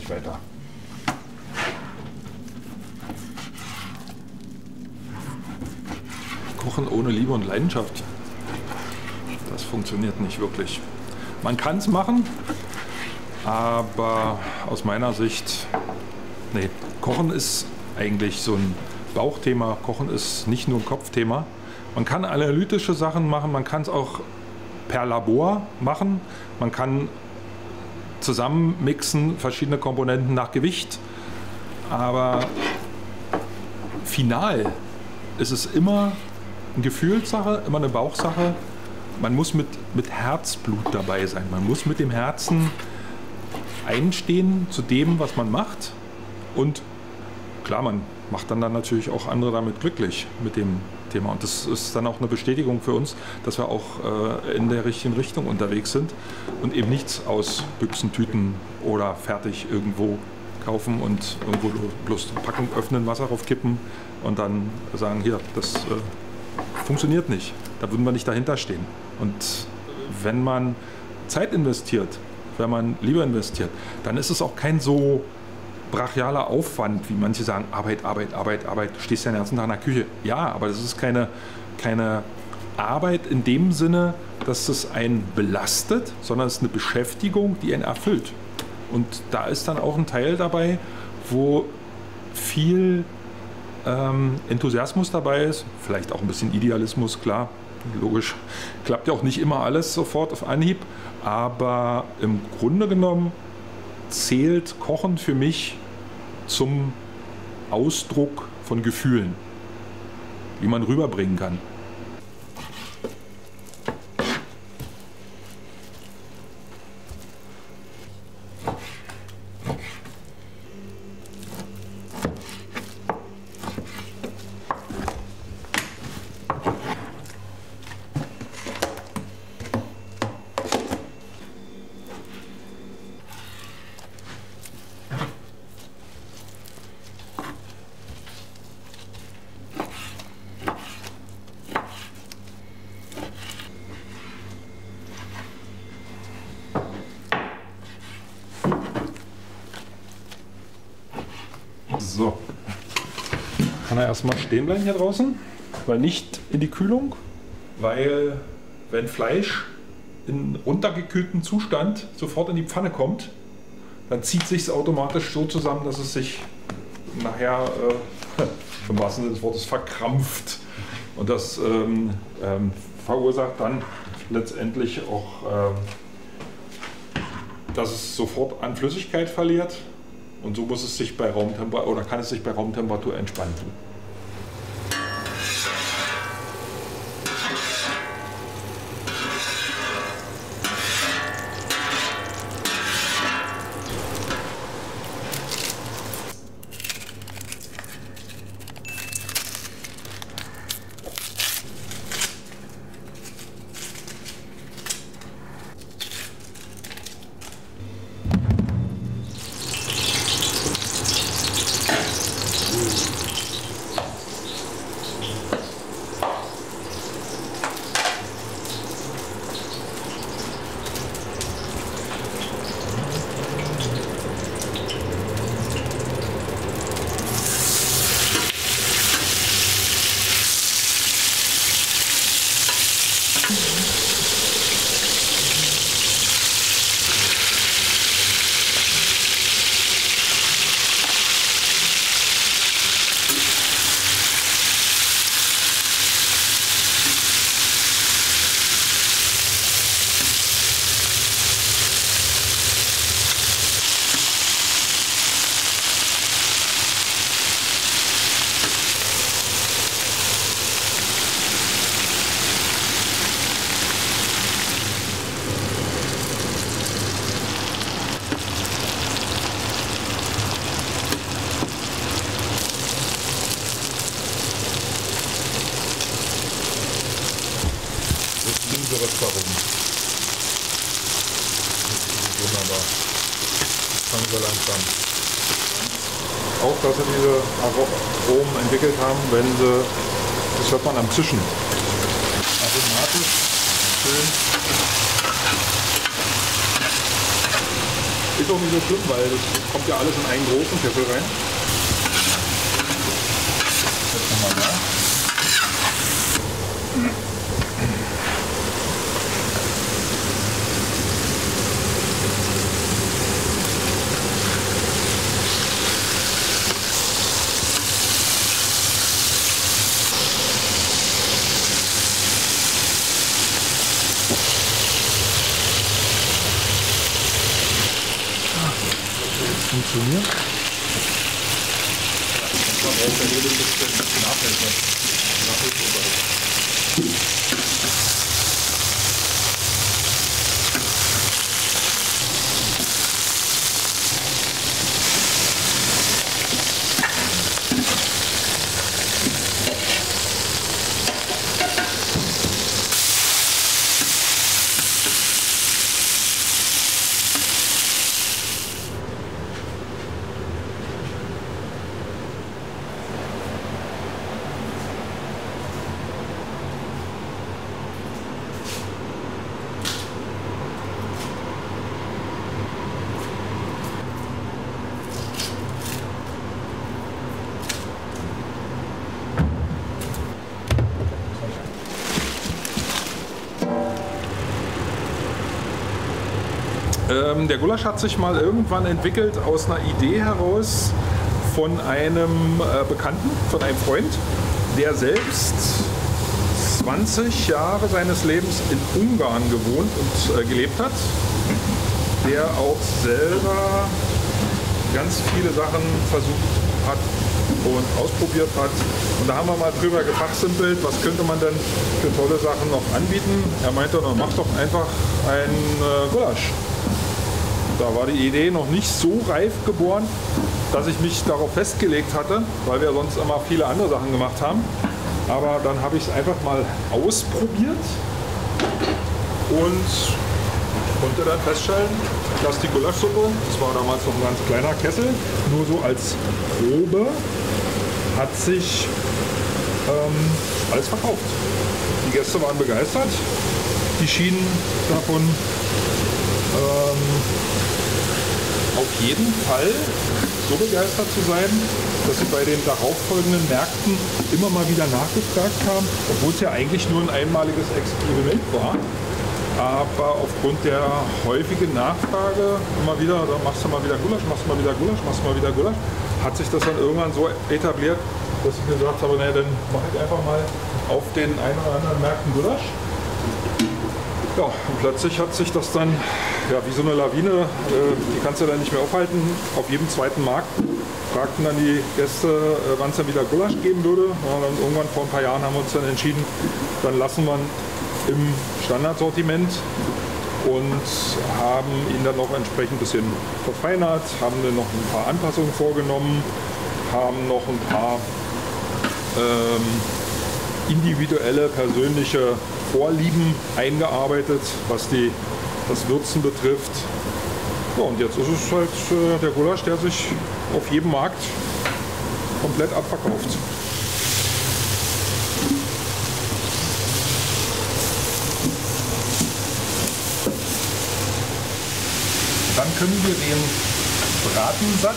nicht weiter. Kochen ohne Liebe und Leidenschaft, das funktioniert nicht wirklich. Man kann es machen, aber aus meiner Sicht, nee, Kochen ist eigentlich so ein Bauchthema. Kochen ist nicht nur ein Kopfthema. Man kann analytische Sachen machen, man kann es auch per Labor machen. Man kann zusammenmixen verschiedene Komponenten nach Gewicht. Aber final ist es immer eine Gefühlssache, immer eine Bauchsache. Man muss mit Herzblut dabei sein. Man muss mit dem Herzen einstehen zu dem, was man macht. Und klar, man macht dann natürlich auch andere damit glücklich mit dem Thema. Und das ist dann auch eine Bestätigung für uns, dass wir auch in der richtigen Richtung unterwegs sind und eben nichts aus Büchsentüten oder fertig irgendwo kaufen und irgendwo bloß packen, öffnen, Wasser draufkippen und dann sagen, hier, das funktioniert nicht. Da würden wir nicht dahinter stehen. Und wenn man Zeit investiert, wenn man Liebe investiert, dann ist es auch kein so brachialer Aufwand, wie manche sagen, Arbeit, Arbeit, Arbeit, Arbeit. Du stehst ja den ganzen Tag in der Küche. Ja, aber das ist keine Arbeit in dem Sinne, dass es einen belastet, sondern es ist eine Beschäftigung, die einen erfüllt. Und da ist dann auch ein Teil dabei, wo viel Enthusiasmus dabei ist, vielleicht auch ein bisschen Idealismus, klar, logisch. Klappt ja auch nicht immer alles sofort auf Anhieb, aber im Grunde genommen zählt Kochen für mich zum Ausdruck von Gefühlen, wie man rüberbringen kann. So, kann er erstmal stehen bleiben hier draußen, weil nicht in die Kühlung, weil wenn Fleisch in runtergekühltem Zustand sofort in die Pfanne kommt, dann zieht sich es automatisch so zusammen, dass es sich nachher im wahrsten Sinne des Wortes verkrampft und das verursacht dann letztendlich auch, dass es sofort an Flüssigkeit verliert. Und so muss es sich bei Raumtemperatur oder kann es sich bei Raumtemperatur entspannen. Restaurant. Wunderbar. Fangen wir langsam. Auch, dass sie diese Aromen entwickelt haben, wenn sie, das hört man am Zischen. Aromatisch, schön. Ist auch nicht so schlimm, weil das kommt ja alles in einen großen Kessel rein. Jetzt nochmal da. Funktioniert. Man braucht ja nur ein bisschen Nachhilfe. Der Gulasch hat sich mal irgendwann entwickelt aus einer Idee heraus von einem Bekannten, von einem Freund, der selbst 20 Jahre seines Lebens in Ungarn gewohnt und gelebt hat, der auch selber ganz viele Sachen versucht hat und ausprobiert hat. Und da haben wir mal drüber gefachsimpelt, was könnte man denn für tolle Sachen noch anbieten. Er meinte, dann mach doch einfach ein Gulasch. Da war die Idee noch nicht so reif geboren, dass ich mich darauf festgelegt hatte, weil wir sonst immer viele andere Sachen gemacht haben. Aber dann habe ich es einfach mal ausprobiert und konnte dann feststellen, dass die Gulaschsuppe, das war damals noch ein ganz kleiner Kessel, nur so als Probe, hat sich alles verkauft. Die Gäste waren begeistert, die schienen davon auf jeden Fall so begeistert zu sein, dass sie bei den darauffolgenden Märkten immer mal wieder nachgefragt haben, obwohl es ja eigentlich nur ein einmaliges Experiment war. Aber aufgrund der häufigen Nachfrage immer wieder, da machst du mal wieder Gulasch, machst du mal wieder Gulasch, machst du mal wieder Gulasch, hat sich das dann irgendwann so etabliert, dass ich gesagt habe, naja, dann mache ich einfach mal auf den ein oder anderen Märkten Gulasch. Ja, und plötzlich hat sich das dann, ja, wie so eine Lawine, die kannst du dann nicht mehr aufhalten. Auf jedem zweiten Markt fragten dann die Gäste, wann es dann wieder Gulasch geben würde. Ja, dann irgendwann vor ein paar Jahren haben wir uns dann entschieden, dann lassen wir im Standardsortiment und haben ihn dann noch entsprechend ein bisschen verfeinert, haben dann noch ein paar Anpassungen vorgenommen, haben noch ein paar individuelle, persönliche Vorlieben eingearbeitet, was das Würzen betrifft. Ja, und jetzt ist es halt der Gulasch, der sich auf jedem Markt komplett abverkauft. Dann können wir den Bratensatz,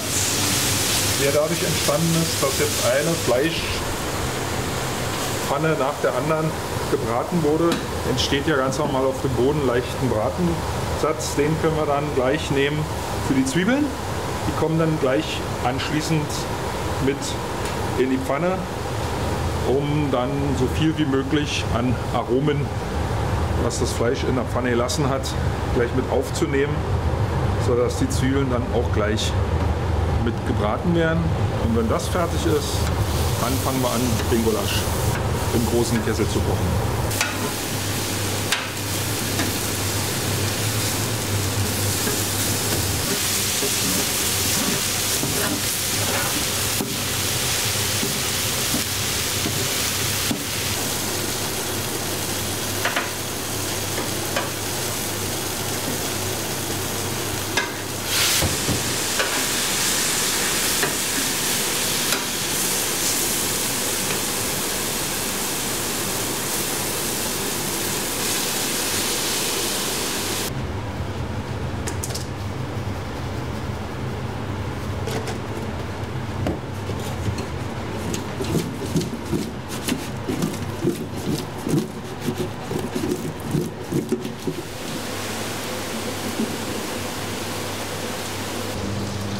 der dadurch entstanden ist, dass jetzt eine Fleischpfanne nach der anderen gebraten wurde, entsteht ja ganz normal auf dem Boden leichten Bratensatz. Den können wir dann gleich nehmen für die Zwiebeln. Die kommen dann gleich anschließend mit in die Pfanne, um dann so viel wie möglich an Aromen, was das Fleisch in der Pfanne gelassen hat, gleich mit aufzunehmen, sodass die Zwiebeln dann auch gleich mit gebraten werden. Und wenn das fertig ist, dann fangen wir an, den Gulasch im großen Kessel zu kochen.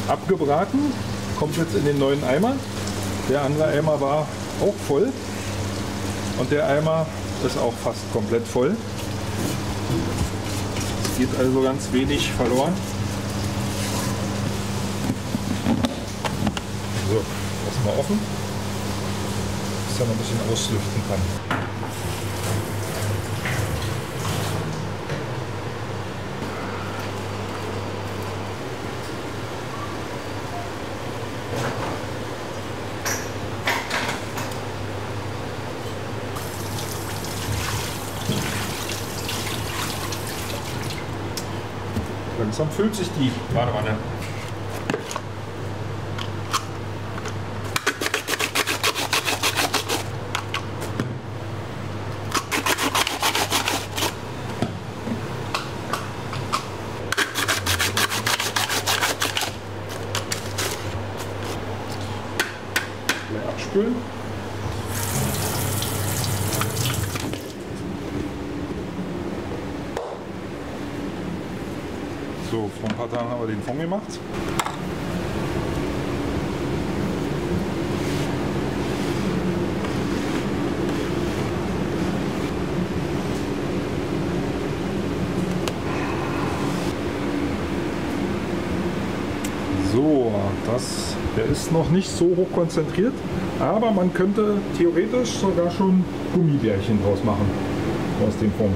abgebraten, kommt jetzt in den neuen Eimer. Der andere Eimer war auch voll und der Eimer ist auch fast komplett voll. Es geht also ganz wenig verloren. So, lassen wir offen, dass er noch ein bisschen auslüften kann. Langsam füllt sich die Badewanne. Gleich abspülen. So, vor ein paar Tagen haben wir den Fond gemacht. So, der ist noch nicht so hoch konzentriert, aber man könnte theoretisch sogar schon Gummibärchen draus machen aus dem Fond.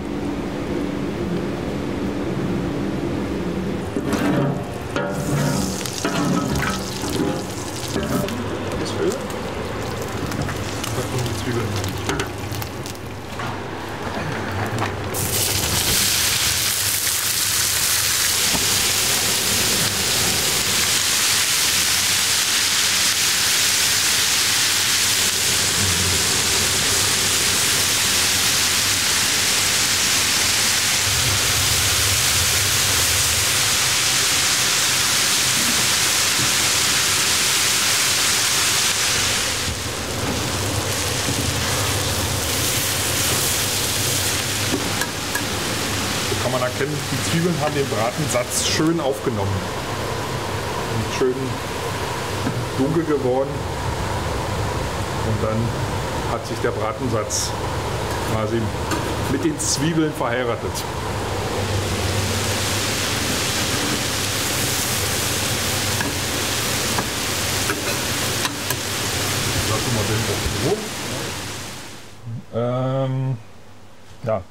Kann man erkennen, die Zwiebeln haben den Bratensatz schön aufgenommen. Und schön dunkel geworden. Und dann hat sich der Bratensatz quasi mit den Zwiebeln verheiratet. Lassen wir den so. Ja.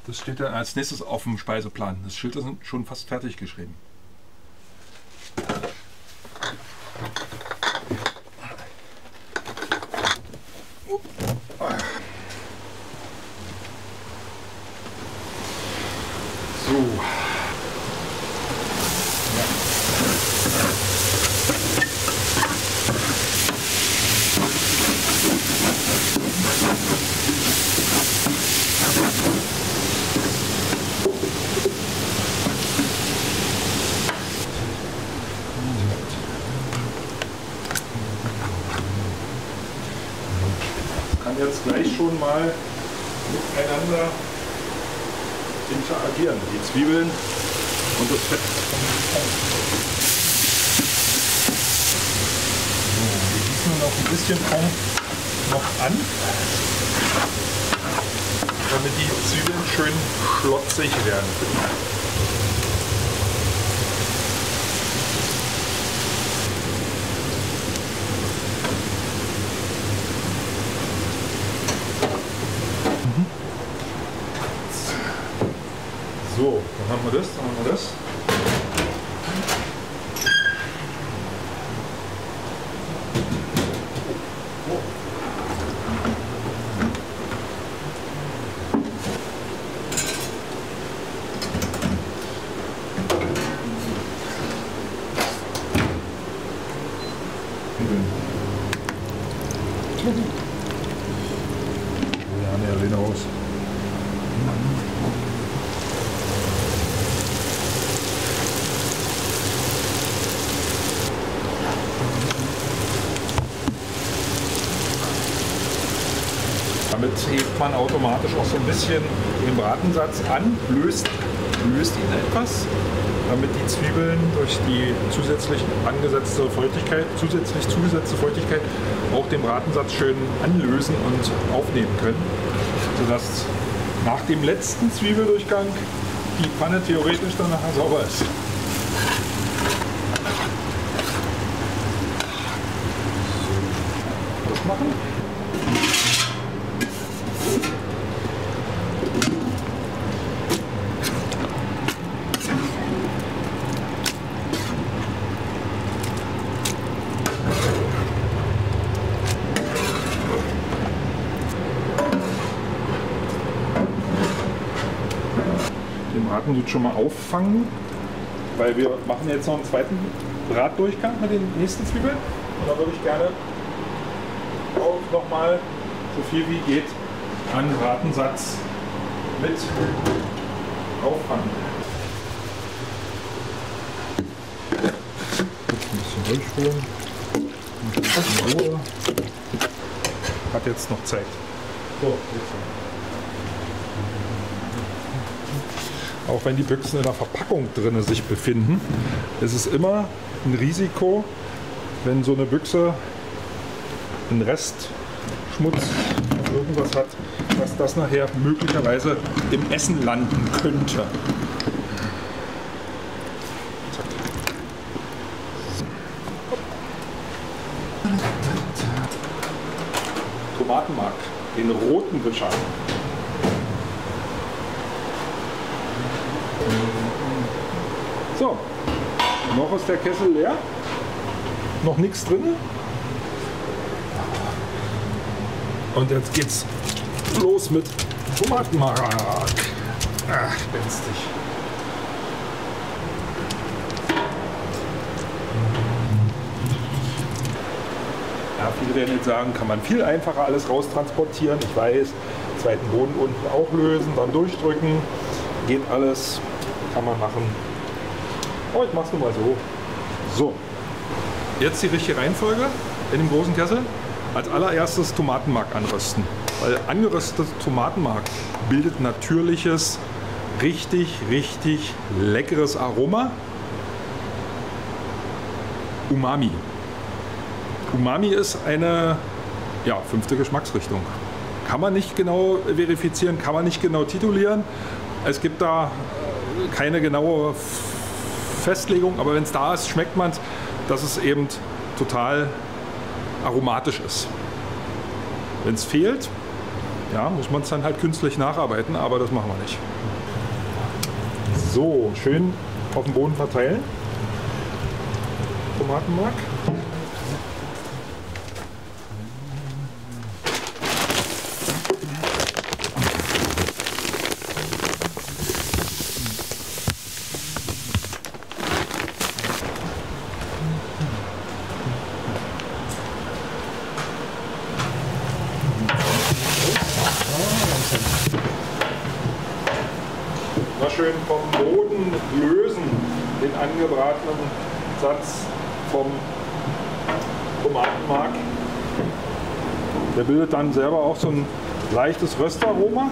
Das steht dann als nächstes auf dem Speiseplan. Das Schild ist schon fast fertig geschrieben. So. Kann jetzt gleich schon mal miteinander interagieren, die Zwiebeln und das Fett. So, wir gießen noch ein bisschen Fond noch an, damit die Zwiebeln schön schlotzig werden. So, dann haben wir das, dann haben wir das. Ja, ne, Lena raus. setzt man automatisch auch so ein bisschen den Bratensatz an, löst ihn etwas, damit die Zwiebeln durch die zusätzlich zugesetzte Feuchtigkeit auch den Bratensatz schön anlösen und aufnehmen können, sodass nach dem letzten Zwiebeldurchgang die Pfanne theoretisch dann nachher sauber ist. Das machen. Den Braten tut schon mal auffangen, weil wir machen jetzt noch einen zweiten Bratdurchgang mit den nächsten Zwiebeln. Und da würde ich gerne auch nochmal so viel wie geht an Bratensatz mit auffangen. Ein bisschen durchholen. Ein bisschen Ruhe. Hat jetzt noch Zeit. So, jetzt. Auch wenn die Büchsen in der Verpackung drin sich befinden, ist es immer ein Risiko, wenn so eine Büchse einen Rest Schmutz oder irgendwas hat, dass das nachher möglicherweise im Essen landen könnte. Zack. Tomatenmark, den roten Wischer. So, noch ist der Kessel leer, noch nichts drin. Und jetzt geht's los mit Tomatenmark. Ach, spenstig. Ja, viele werden jetzt sagen, kann man viel einfacher alles raustransportieren. Ich weiß, zweiten Boden unten auch lösen, dann durchdrücken. Geht alles, kann man machen. Aber ich mach's nur mal so. So, jetzt die richtige Reihenfolge in dem großen Kessel. Als allererstes Tomatenmark anrösten, weil angeröstetes Tomatenmark bildet natürliches, richtig leckeres Aroma. Umami. Umami ist eine fünfte Geschmacksrichtung. Kann man nicht genau verifizieren, kann man nicht genau titulieren. Es gibt da keine genaue Festlegung, aber wenn es da ist, schmeckt man es, dass es eben total aromatisch ist. Wenn es fehlt, ja, muss man es dann halt künstlich nacharbeiten, aber das machen wir nicht. So, schön auf dem Boden verteilen. Tomatenmark. Schön vom Boden lösen, den angebratenen Satz vom Tomatenmark. Der bildet dann selber auch so ein leichtes Röstaroma,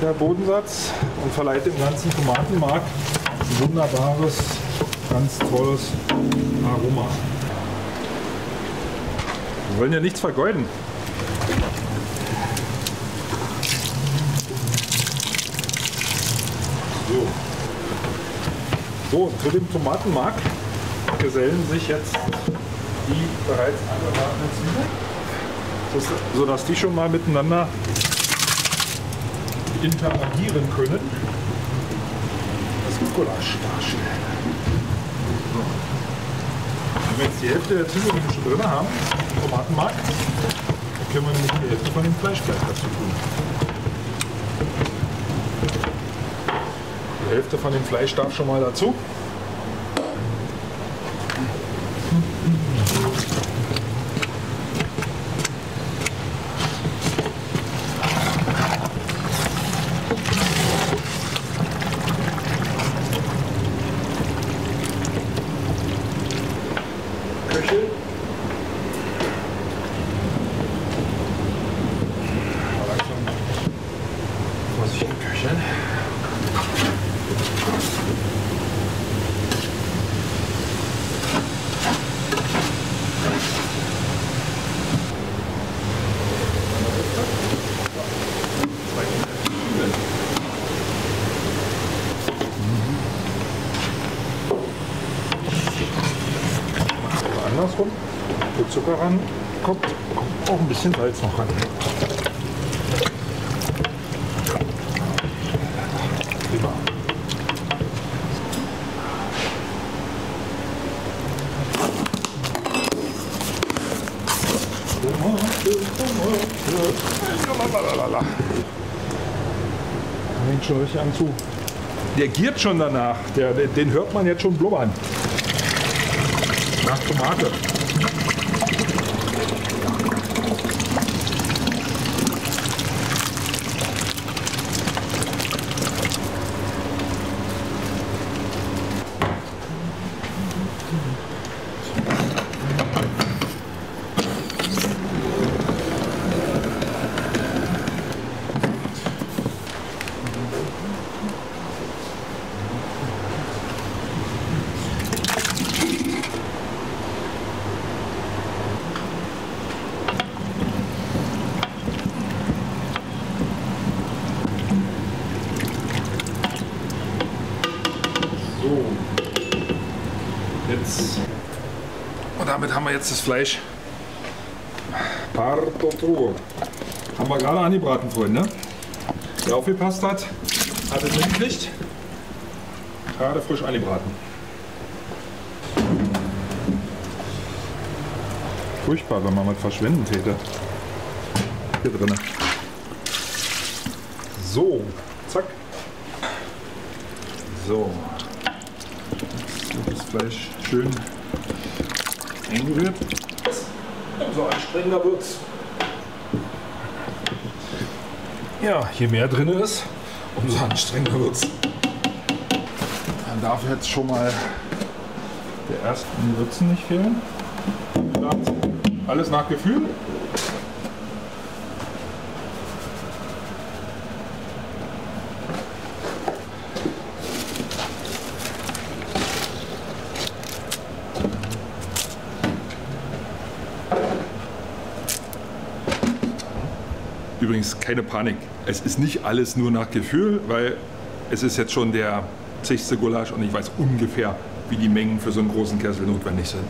der Bodensatz, und verleiht dem ganzen Tomatenmark ein wunderbares, ganz tolles Aroma. Wir wollen ja nichts vergeuden. So, zu dem Tomatenmark gesellen sich jetzt die bereits angebratenen Zwiebeln, sodass die schon mal miteinander interagieren können. Das Gulasch darstellen. So. Wenn wir jetzt die Hälfte der Zwiebeln schon drin haben, im Tomatenmark, dann können wir nämlich die Hälfte von dem Fleisch gleich dazu tun. Die Hälfte von dem Fleisch darf schon mal dazu. andersrum. Wo Zucker ran kommt auch ein bisschen Salz noch ran. Prima. Fängt schon richtig an zu. Der giert schon danach. Den hört man jetzt schon blubbern. Nach Tomate. Jetzt. Und damit haben wir jetzt das Fleisch. Parto. Haben wir gerade angebraten, Freunde. Wer aufgepasst hat, hat es mitgekriegt. Gerade frisch angebraten. Furchtbar, wenn man was verschwenden täte. Hier drin. So, zack. So. Das Fleisch schön eingerührt. Umso anstrengender wird's. Ja, je mehr drin ist, umso anstrengender wird's. Dann darf jetzt schon mal der ersten Würzen nicht fehlen. Alles nach Gefühl. Übrigens keine Panik, es ist nicht alles nur nach Gefühl, weil es ist jetzt schon der 60. Gulasch und ich weiß ungefähr, wie die Mengen für so einen großen Kessel notwendig sind.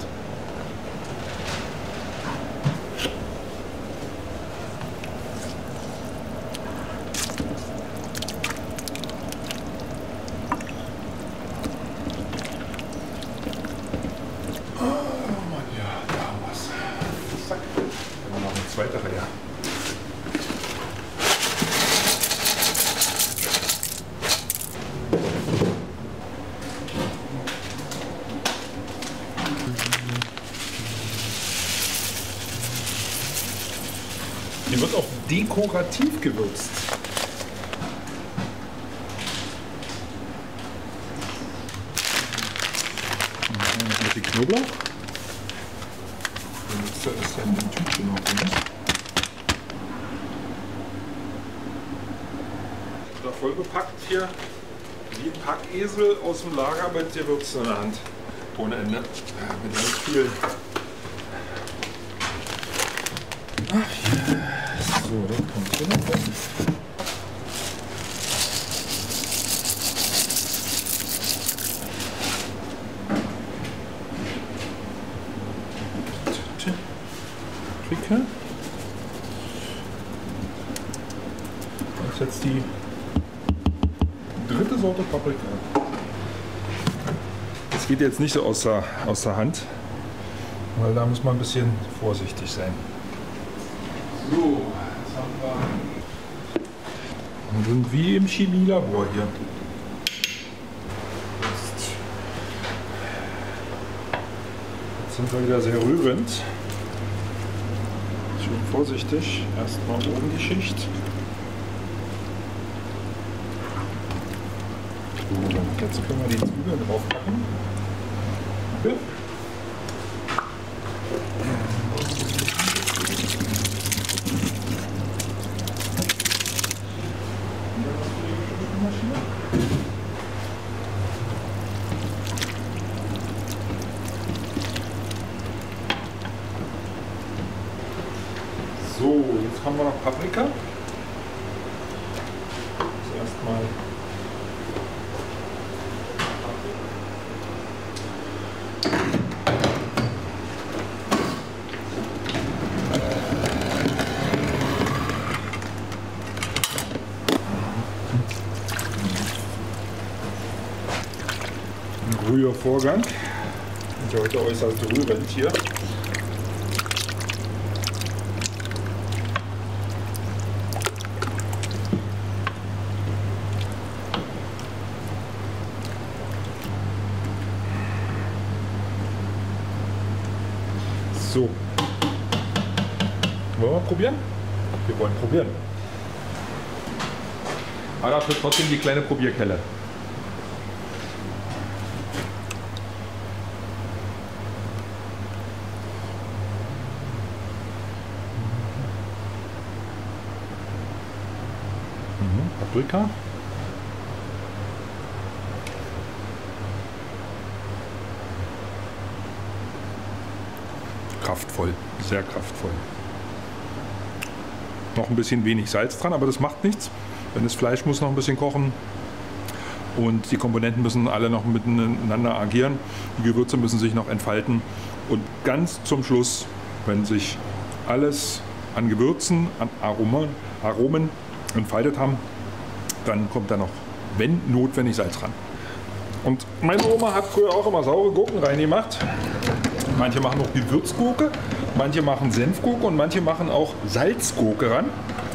Oh Mann, ja, da haben wir es. Zack, dann haben wir noch eine zweite Reihe. Hier wird auch dekorativ gewürzt. Mit dem Knoblauch. Das ist ja in dem Tütchen noch drin. Da voll bepackt hier, wie ein Packesel aus dem Lager mit Gewürzen in der Hand. Ohne Ende. Ja, mit ganz viel. Ach ja. So, das kommt hier noch rein. Paprika. Das ist jetzt die dritte Sorte Paprika. Das geht jetzt nicht so aus der Hand, weil da muss man ein bisschen vorsichtig sein. So, jetzt haben wir. Wir sind wie im Chemielabor hier. Jetzt sind wir wieder sehr rührend. Schön vorsichtig. Erstmal oben die Schicht. So, jetzt können wir die Zwiebeln draufpacken. Okay. So, jetzt haben wir noch Paprika. Zuerst mal Rührvorgang. Und heute äußerst rührend hier. So. Wollen wir probieren? Wir wollen probieren. Aber dafür trotzdem die kleine Probierkelle. Paprika. Kraftvoll, sehr kraftvoll. Noch ein bisschen wenig Salz dran, aber das macht nichts. Denn das Fleisch muss noch ein bisschen kochen und die Komponenten müssen alle noch miteinander agieren. Die Gewürze müssen sich noch entfalten und ganz zum Schluss, wenn sich alles an Gewürzen, an Aromen entfaltet haben, dann kommt da noch, wenn notwendig, Salz ran. Und meine Oma hat früher auch immer saure Gurken reingemacht. Manche machen auch Gewürzgurke, manche machen Senfgurke und manche machen auch Salzgurke ran.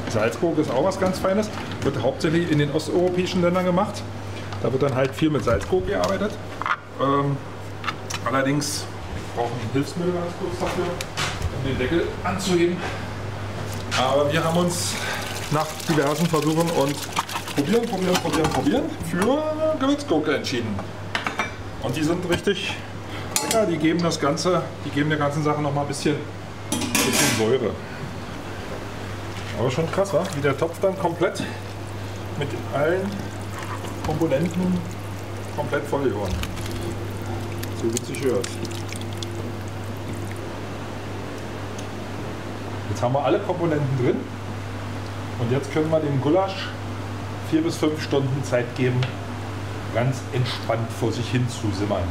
Salzgurke ist auch was ganz Feines, wird hauptsächlich in den osteuropäischen Ländern gemacht. Da wird dann halt viel mit Salzgurke gearbeitet. Allerdings brauchen wir Hilfsmittel ganz kurz dafür, um den Deckel anzuheben. Aber wir haben uns nach diversen Versuchen und probieren für Gewürzgurke entschieden. Und die sind richtig lecker, die geben der ganzen Sache noch mal ein bisschen Säure. Aber schon krass, wa? Wie der Topf dann komplett mit allen Komponenten komplett voll geworden. So witzig hört. Jetzt haben wir alle Komponenten drin und jetzt können wir dem Gulasch 4 bis 5 Stunden Zeit geben, ganz entspannt vor sich hin zu simmern.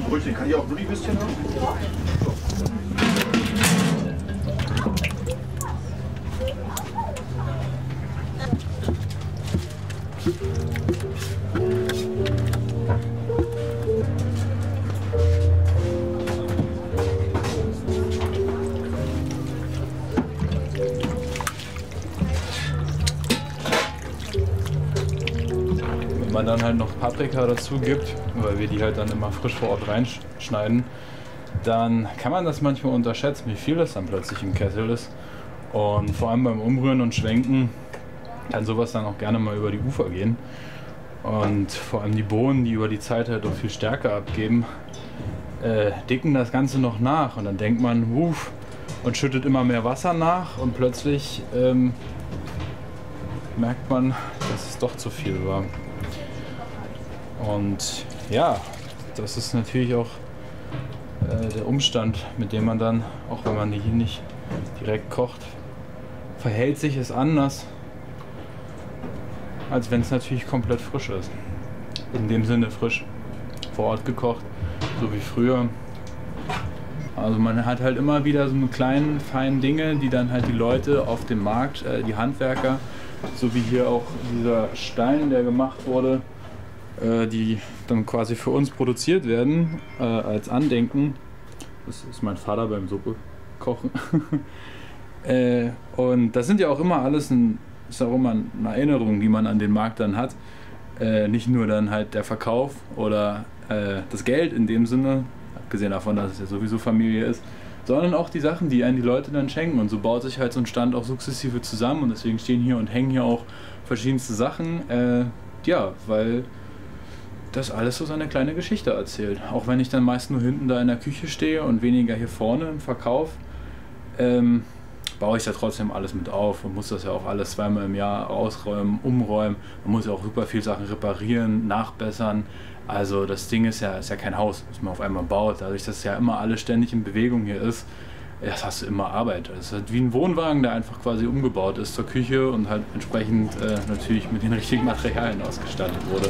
Brötchen, kann ich auch nur die Würstchen haben? Ja. Wenn man dann halt noch Paprika dazu gibt, weil wir die halt dann immer frisch vor Ort reinschneiden, dann kann man das manchmal unterschätzen, wie viel das dann plötzlich im Kessel ist. Und vor allem beim Umrühren und Schwenken kann sowas dann auch gerne mal über die Ufer gehen. Und vor allem die Bohnen, die über die Zeit halt auch viel Stärke abgeben, dicken das Ganze noch nach. Und dann denkt man, wuff, und schüttet immer mehr Wasser nach und plötzlich merkt man, dass es doch zu viel war. Und ja, das ist natürlich auch der Umstand, mit dem man dann, auch wenn man die hier nicht direkt kocht, verhält sich es anders, als wenn es natürlich komplett frisch ist. In dem Sinne frisch, vor Ort gekocht, so wie früher. Also man hat halt immer wieder so eine kleinen, feinen Dinge, die dann halt die Leute auf dem Markt, die Handwerker, so wie hier auch dieser Stein, der gemacht wurde, die dann quasi für uns produziert werden, als Andenken. Das ist mein Vater beim Suppe kochen. Und das sind ja auch immer alles ist auch immer eine Erinnerung, die man an den Markt dann hat. Nicht nur dann halt der Verkauf oder das Geld in dem Sinne, abgesehen davon, dass es ja sowieso Familie ist, sondern auch die Sachen, die einen die Leute dann schenken. Und so baut sich halt so ein Stand auch sukzessive zusammen und deswegen stehen hier und hängen hier auch verschiedenste Sachen. Ja, weil das alles so seine kleine Geschichte erzählt. Auch wenn ich dann meist nur hinten da in der Küche stehe und weniger hier vorne im Verkauf, baue ich da trotzdem alles mit auf und muss das ja auch alles zweimal im Jahr ausräumen, umräumen. Man muss ja auch super viel Sachen reparieren, nachbessern. Also das Ding ist ja kein Haus, das man auf einmal baut. Dadurch, dass ja immer alles ständig in Bewegung hier ist, das hast du immer Arbeit. Das ist halt wie ein Wohnwagen, der einfach quasi umgebaut ist zur Küche und halt entsprechend natürlich mit den richtigen Materialien ausgestattet wurde.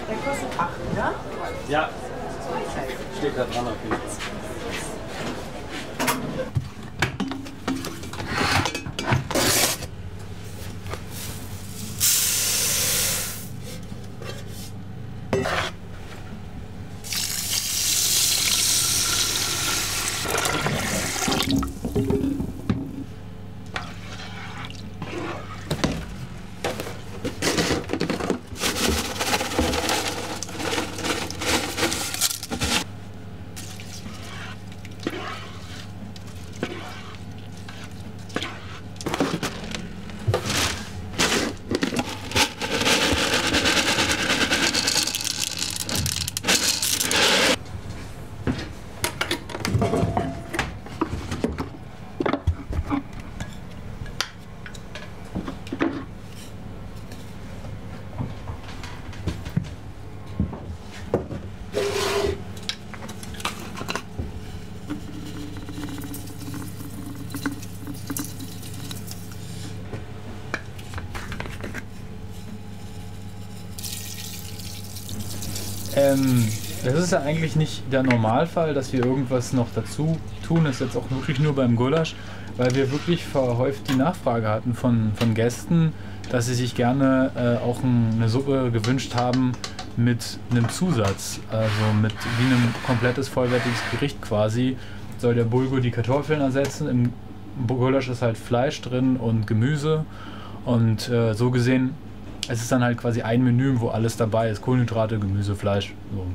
Der kostet 8, ja? Ja, steht da dran auf jeden Fall. Das ist ja eigentlich nicht der Normalfall, dass wir irgendwas noch dazu tun. Das ist jetzt auch wirklich nur beim Gulasch, weil wir wirklich verhäuft die Nachfrage hatten von Gästen, dass sie sich gerne auch eine Suppe gewünscht haben mit einem Zusatz. Also mit wie einem komplettes vollwertiges Gericht quasi. Soll der Bulgur die Kartoffeln ersetzen. Im Gulasch ist halt Fleisch drin und Gemüse. Und so gesehen, es ist dann halt quasi ein Menü, wo alles dabei ist. Kohlenhydrate, Gemüse, Fleisch. So.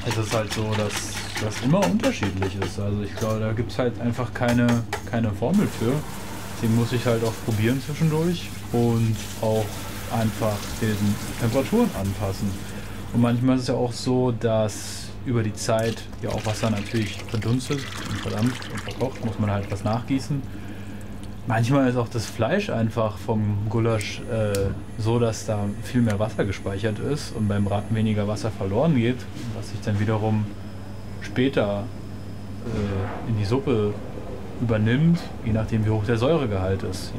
es ist halt so, dass das immer unterschiedlich ist. Also ich glaube, da gibt es halt einfach keine Formel für. Deswegen muss ich halt auch probieren zwischendurch und auch einfach den Temperaturen anpassen. Und manchmal ist es ja auch so, dass über die Zeit ja auch Wasser natürlich verdunstet und verdampft und verkocht, muss man halt was nachgießen. Manchmal ist auch das Fleisch einfach vom Gulasch so, dass da viel mehr Wasser gespeichert ist und beim Braten weniger Wasser verloren geht, was sich dann wiederum später in die Suppe übernimmt, je nachdem wie hoch der Säuregehalt ist.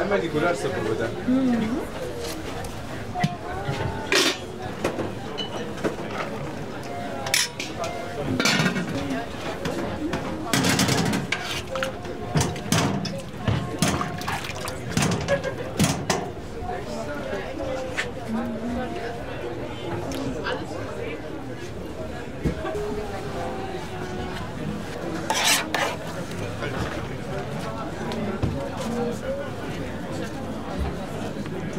Einmal die Gulaschsuppe bitte.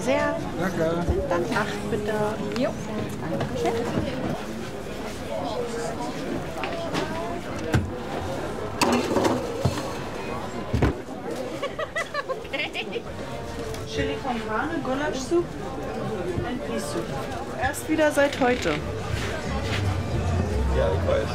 Sehr. Danke. Dann 8 bitte. Jo. Danke. Okay. Chili con Carne, Gulasch-Soup und Peas-Soup. Erst wieder seit heute. Ja, ich weiß.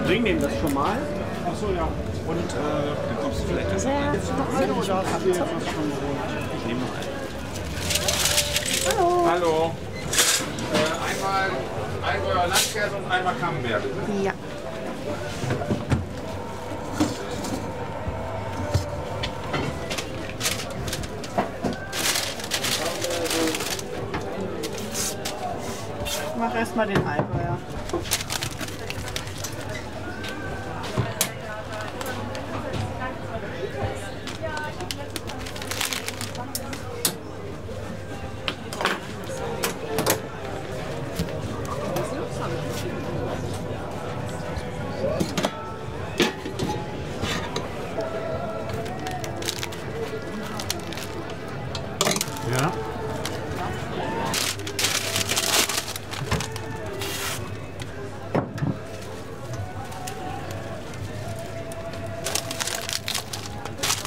Bring dem das schon mal. Achso, ja. Und dann kommst du vielleicht das Jetzt noch eine oder hast du jetzt was schon Ich nehme noch einen. Hallo. Hallo. Einmal Allgäuer Landkäse und einmal Camembert, bitte. Ja. Ich mach erstmal den Allgäuer. Ja.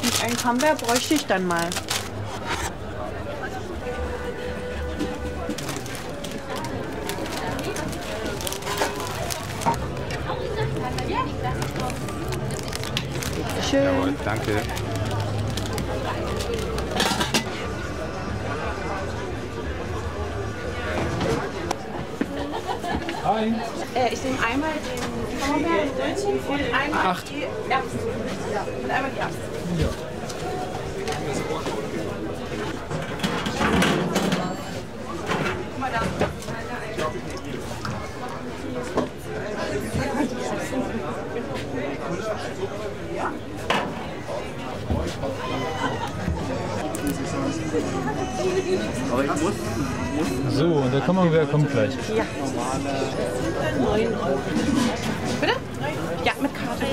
Und ein Camembert bräuchte ich dann mal. Schön. Jawohl, danke. Hi! Ich nehme einmal den Camembert-Brötchen und einmal 8. die Erbsen. Ja, und einmal die Erbsen. Ja. Guck mal da. Aber ich muss So, und der Camembert kommt gleich. Ja. 9 €. Bitte? Ja, mit Karte.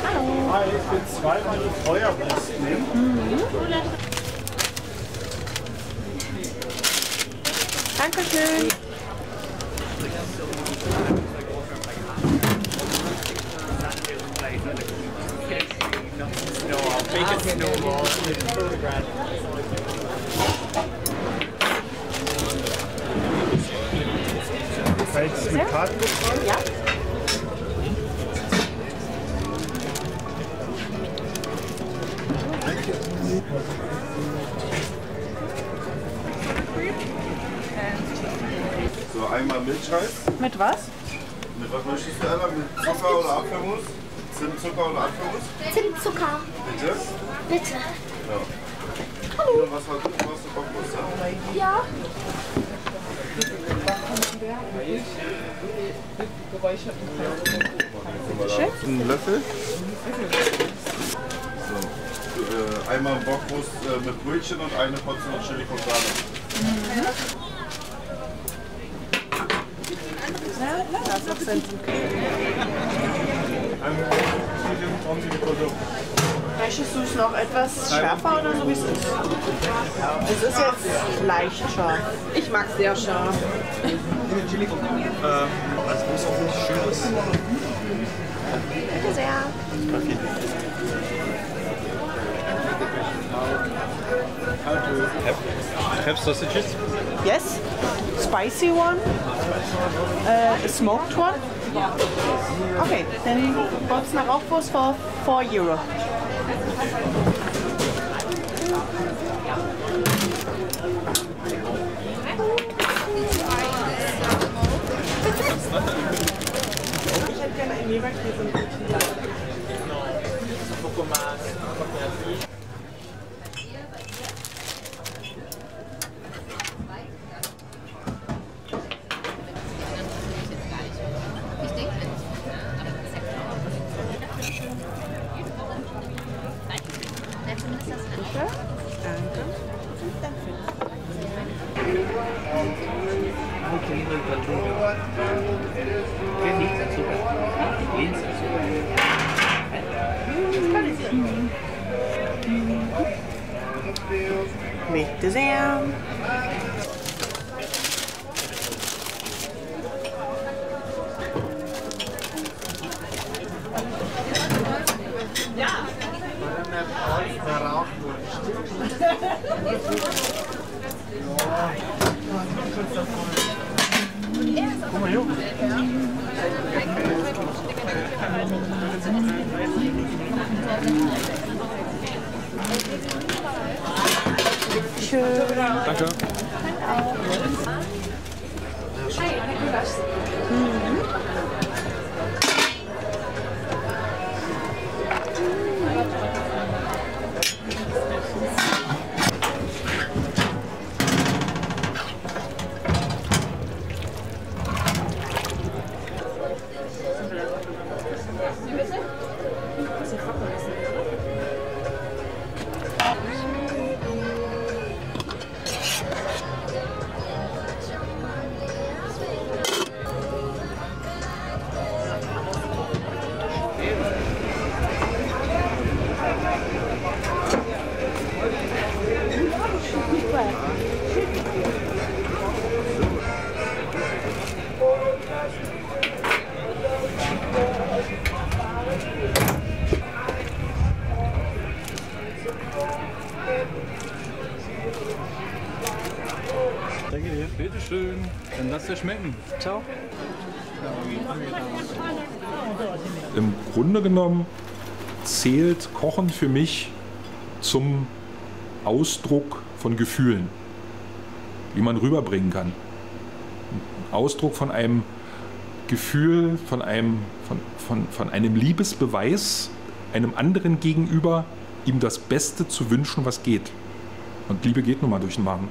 Hallo. ich will zweimal die Feuerwurst nehmen. Dankeschön. Gefällt es mit Karte bezahlen? Ja. So, einmal Milchreis. Mit was? Mit was möchtest du einmal? Mit Zucker oder Apfelmus? Zimtzucker oder Apfelmus? Zimtzucker. Bitte? Bitte. Ja. Hallo. Was hast du? Was du Bockwurst? Ja. Einen Löffel. So, einmal Bockwurst mit Brötchen und eine Portion Chili con Carne. Möchtest du es noch etwas schärfer oder so wie es ist? Es ist jetzt leicht scharf. Ich mag es sehr scharf. Also wo es auch nicht schön ist. Bitte sehr. Have sausages? Yes. Spicy one. Smoked one. Okay, then what's nach Rauchwurst for €4? Ich hätte gerne einen Leberkäse mit Bitte sehr. Danke. Danke dir. Bitteschön. Dann lass dir schmecken. Ciao. Im Grunde genommen zählt Kochen für mich zum Ausdruck von Gefühlen, wie man rüberbringen kann. Ein Ausdruck von einem Gefühl, von einem Liebesbeweis einem anderen gegenüber, ihm das Beste zu wünschen, was geht. Und Liebe geht nun mal durch den Magen.